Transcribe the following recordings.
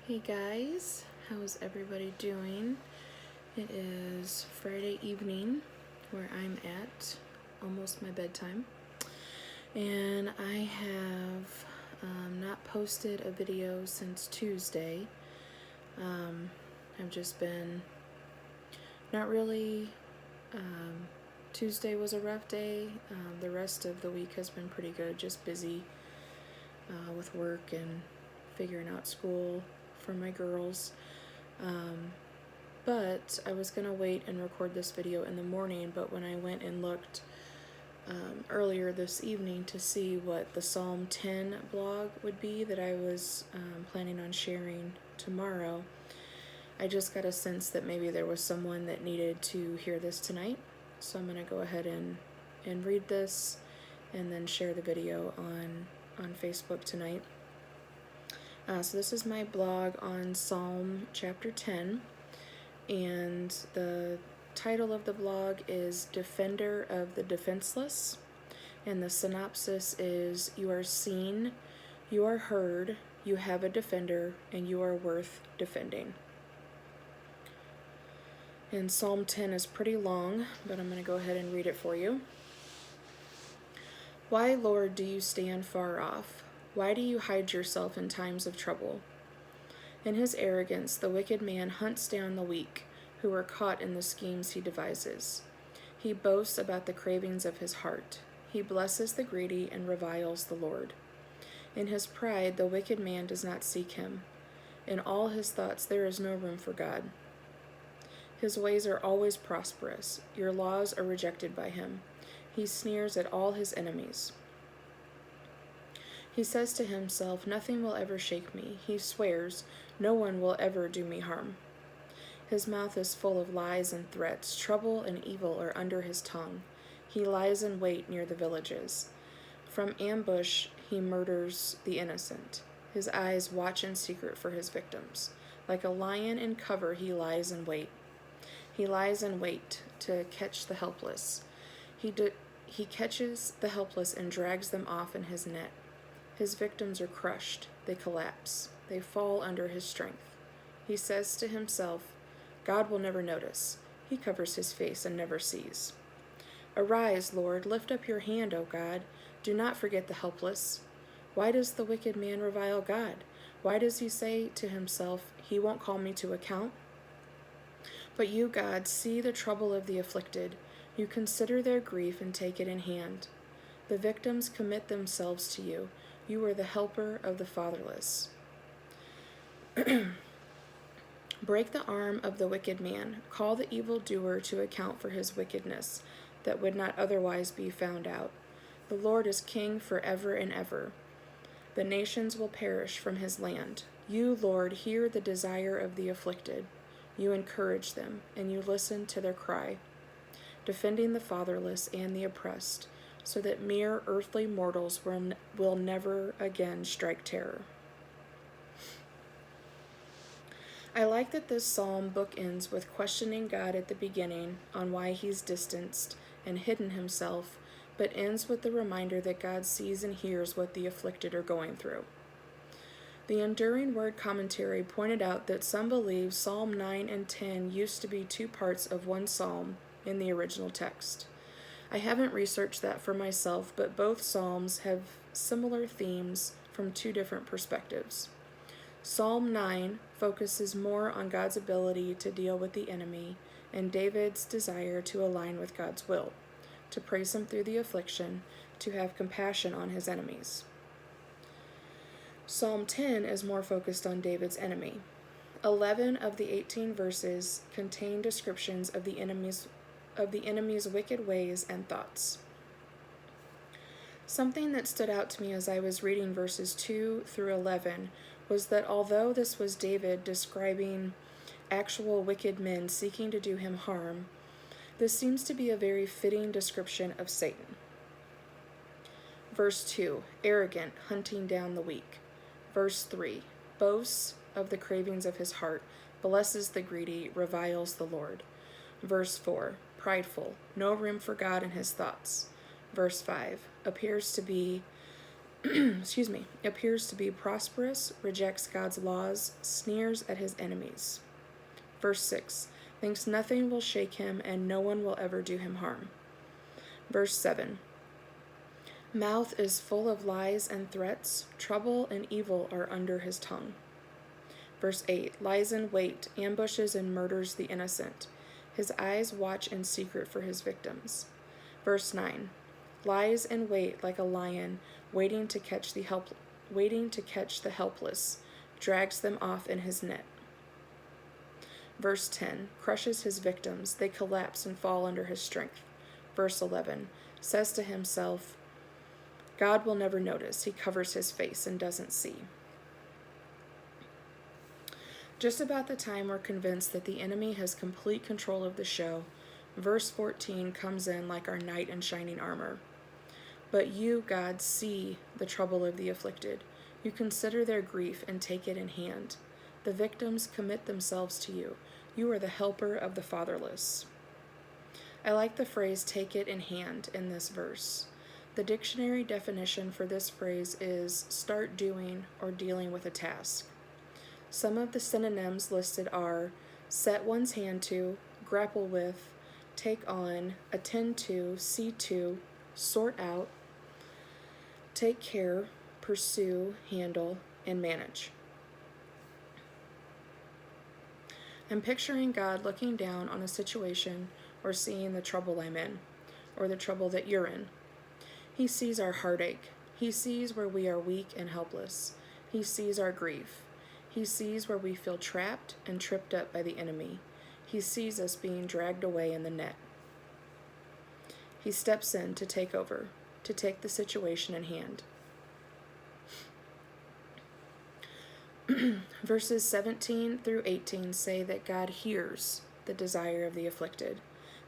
Hey guys, how's everybody doing? It is Friday evening where I'm at, almost my bedtime, and I have not posted a video since Tuesday. I've just been not really. Tuesday was a rough day. The rest of the week has been pretty good, just busy with work and figuring out school for my girls. But I was going to wait and record this video in the morning, but when I went and looked earlier this evening to see what the Psalm 10 blog would be that I was planning on sharing tomorrow, I just got a sense that maybe there was someone that needed to hear this tonight. So I'm going to go ahead and read this and then share the video on Facebook tonight. So this is my blog on Psalm chapter 10, and the title of the blog is Defender of the Defenseless, and the synopsis is: you are seen, you are heard, you have a defender, and you are worth defending. And Psalm 10 is pretty long, but I'm going to go ahead and read it for you. Why, Lord, do you stand far off? Why do you hide yourself in times of trouble? In his arrogance, the wicked man hunts down the weak, who are caught in the schemes he devises. He boasts about the cravings of his heart. He blesses the greedy and reviles the Lord. In his pride, the wicked man does not seek him. In all his thoughts, there is no room for God. His ways are always prosperous. Your laws are rejected by him. He sneers at all his enemies. He says to himself, nothing will ever shake me. He swears, no one will ever do me harm. His mouth is full of lies and threats. Trouble and evil are under his tongue. He lies in wait near the villages. From ambush, he murders the innocent. His eyes watch in secret for his victims. Like a lion in cover, he lies in wait. He lies in wait to catch the helpless. He catches the helpless and drags them off in his net. His victims are crushed. They collapse. They fall under his strength. He says to himself, God will never notice. He covers his face and never sees. Arise, Lord, lift up your hand, O God. Do not forget the helpless. Why does the wicked man revile God? Why does he say to himself, he won't call me to account? But you, God, see the trouble of the afflicted. You consider their grief and take it in hand. The victims commit themselves to you. You are the helper of the fatherless. Break the arm of the wicked man. Call the evildoer to account for his wickedness, that would not otherwise be found out. The Lord is king forever and ever. The nations will perish from his land. You, Lord, hear the desire of the afflicted. You encourage them, and you listen to their cry, defending the fatherless and the oppressed, so that mere earthly mortals will never again strike terror. I like that this psalm bookends with questioning God at the beginning on why he's distanced and hidden himself, but ends with the reminder that God sees and hears what the afflicted are going through. The Enduring Word Commentary pointed out that some believe Psalm 9 and 10 used to be two parts of one psalm in the original text. I haven't researched that for myself, but both psalms have similar themes from two different perspectives. Psalm 9 focuses more on God's ability to deal with the enemy and David's desire to align with God's will, to praise him through the affliction, to have compassion on his enemies. Psalm 10 is more focused on David's enemy. 11 of the 18 verses contain descriptions of the enemy's wicked ways and thoughts. Something that stood out to me as I was reading verses 2 through 11 was that although this was David describing actual wicked men seeking to do him harm, this seems to be a very fitting description of Satan. Verse 2, arrogant, hunting down the weak. Verse 3, boasts of the cravings of his heart, blesses the greedy, reviles the Lord. Verse 4, prideful, no room for God in his thoughts. Verse 5, appears to be excuse me, appears to be prosperous, rejects God's laws, sneers at his enemies. Verse 6, thinks nothing will shake him and no one will ever do him harm. Verse 7, mouth is full of lies and threats, trouble and evil are under his tongue. Verse 8, lies in wait, ambushes and murders the innocent. His eyes watch in secret for his victims. Verse 9, lies in wait like a lion, waiting to catch the helpless, drags them off in his net. Verse 10, crushes his victims, they collapse and fall under his strength. Verse 11, says to himself, God will never notice, he covers his face and doesn't see. Just about the time we're convinced that the enemy has complete control of the show, verse 14 comes in like our knight in shining armor. But you, God, see the trouble of the afflicted. You consider their grief and take it in hand. The victims commit themselves to you. You are the helper of the fatherless. I like the phrase take it in hand in this verse. The dictionary definition for this phrase is start doing or dealing with a task. Some of the synonyms listed are set one's hand to, grapple with, take on, attend to, see to, sort out, take care, pursue, handle, and manage. I'm picturing God looking down on a situation or seeing the trouble I'm in, or the trouble that you're in. He sees our heartache. He sees where we are weak and helpless. He sees our grief. He sees where we feel trapped and tripped up by the enemy. He sees us being dragged away in the net. He steps in to take over, to take the situation in hand. Verses 17 through 18 say that God hears the desire of the afflicted,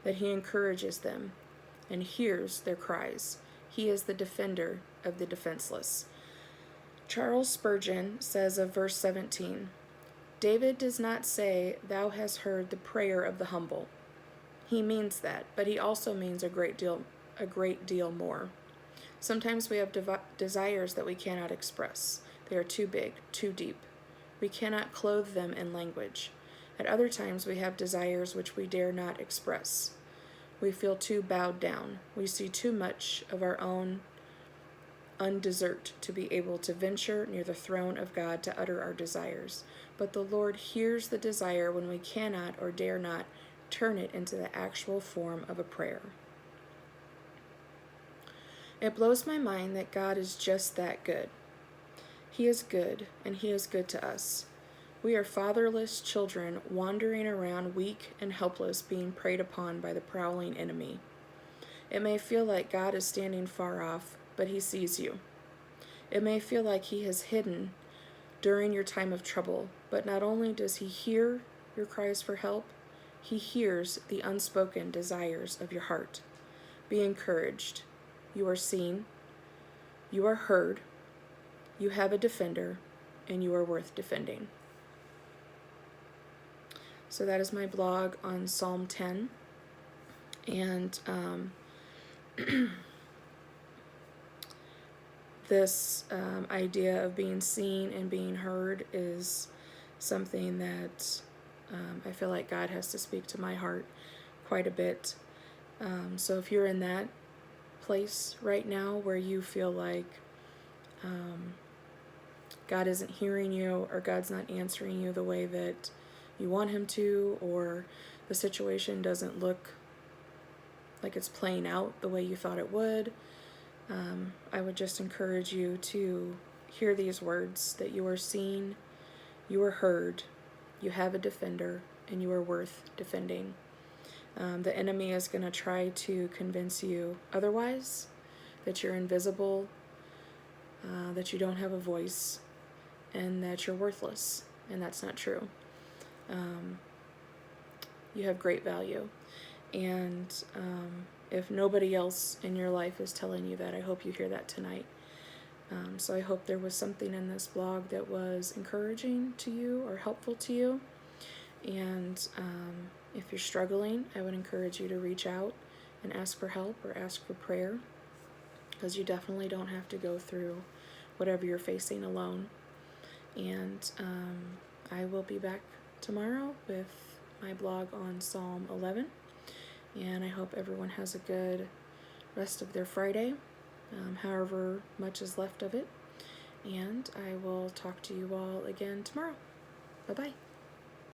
that he encourages them and hears their cries. He is the defender of the defenseless. Charles Spurgeon says of verse 17, David does not say, thou hast heard the prayer of the humble. He means that, but he also means a great deal more. Sometimes we have desires that we cannot express. They are too big, too deep. We cannot clothe them in language. At other times we have desires which we dare not express. We feel too bowed down. We see too much of our own undesert to be able to venture near the throne of God to utter our desires. But the Lord hears the desire when we cannot or dare not turn it into the actual form of a prayer. It blows my mind that God is just that good. He is good, and he is good to us. We are fatherless children wandering around weak and helpless, being preyed upon by the prowling enemy. It may feel like God is standing far off, but he sees you. It may feel like he has hidden during your time of trouble, but not only does he hear your cries for help, he hears the unspoken desires of your heart. Be encouraged. You are seen. You are heard. You have a defender, and you are worth defending. So that is my blog on Psalm 10. And this idea of being seen and being heard is something that I feel like God has to speak to my heart quite a bit. So if you're in that place right now where you feel like God isn't hearing you, or God's not answering you the way that you want him to, or the situation doesn't look like it's playing out the way you thought it would, I would just encourage you to hear these words, that you are seen, you are heard, you have a defender, and you are worth defending. The enemy is going to try to convince you otherwise, that you're invisible, that you don't have a voice, and that you're worthless, and that's not true. You have great value, and if nobody else in your life is telling you that, I hope you hear that tonight. So I hope there was something in this blog that was encouraging to you or helpful to you. And if you're struggling, I would encourage you to reach out and ask for help or ask for prayer, because you definitely don't have to go through whatever you're facing alone. And I will be back tomorrow with my blog on Psalm 11. And I hope everyone has a good rest of their Friday, however much is left of it. And I will talk to you all again tomorrow. Bye-bye.